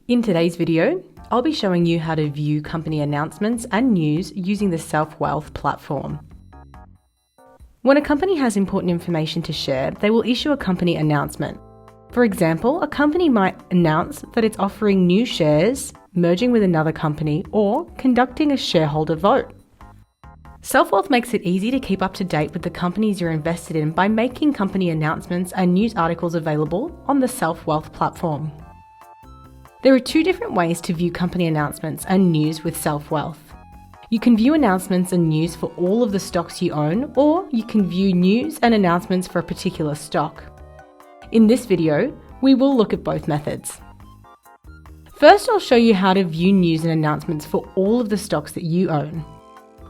In today's video, I'll be showing you how to view company announcements and news using the Selfwealth platform. When a company has important information to share, they will issue a company announcement. For example, a company might announce that it's offering new shares, merging with another company, or conducting a shareholder vote. Selfwealth makes it easy to keep up to date with the companies you're invested in by making company announcements and news articles available on the Selfwealth platform. There are two different ways to view company announcements and news with Selfwealth. You can view announcements and news for all of the stocks you own, or you can view news and announcements for a particular stock. In this video, we will look at both methods. First, I'll show you how to view news and announcements for all of the stocks that you own.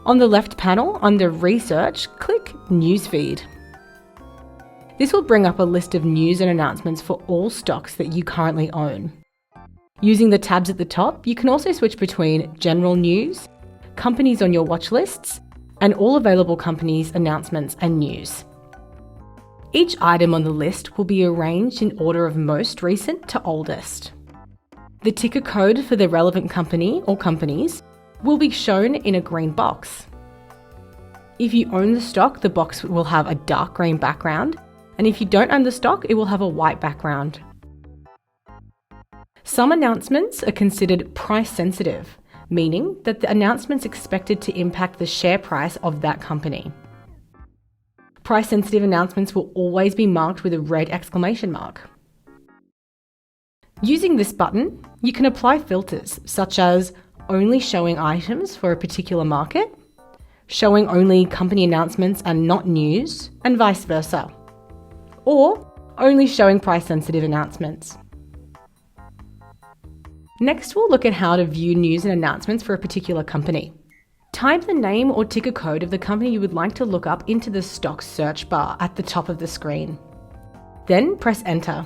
On the left panel, under Research, click Newsfeed. This will bring up a list of news and announcements for all stocks that you currently own. Using the tabs at the top, you can also switch between general news, companies on your watch lists, and all available companies, announcements, and news. Each item on the list will be arranged in order of most recent to oldest. The ticker code for the relevant company or companies will be shown in a green box. If you own the stock, the box will have a dark green background, and if you don't own the stock, it will have a white background. Some announcements are considered price sensitive, meaning that the announcement's expected to impact the share price of that company. Price sensitive announcements will always be marked with a red exclamation mark. Using this button, you can apply filters such as only showing items for a particular market, showing only company announcements and not news, and vice versa, or only showing price sensitive announcements. Next, we'll look at how to view news and announcements for a particular company. Type the name or ticker code of the company you would like to look up into the stock search bar at the top of the screen. Then press Enter.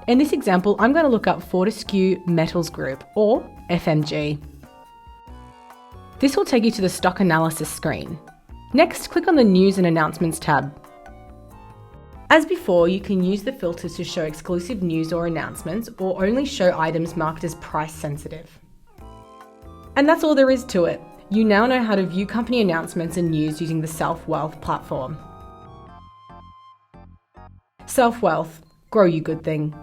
In this example, I'm going to look up Fortescue Metals Group, or FMG. This will take you to the stock analysis screen. Next, click on the News and Announcements tab. As before, you can use the filters to show exclusive news or announcements, or only show items marked as price sensitive. And that's all there is to it. You now know how to view company announcements and news using the Selfwealth platform. Selfwealth, grow you good thing.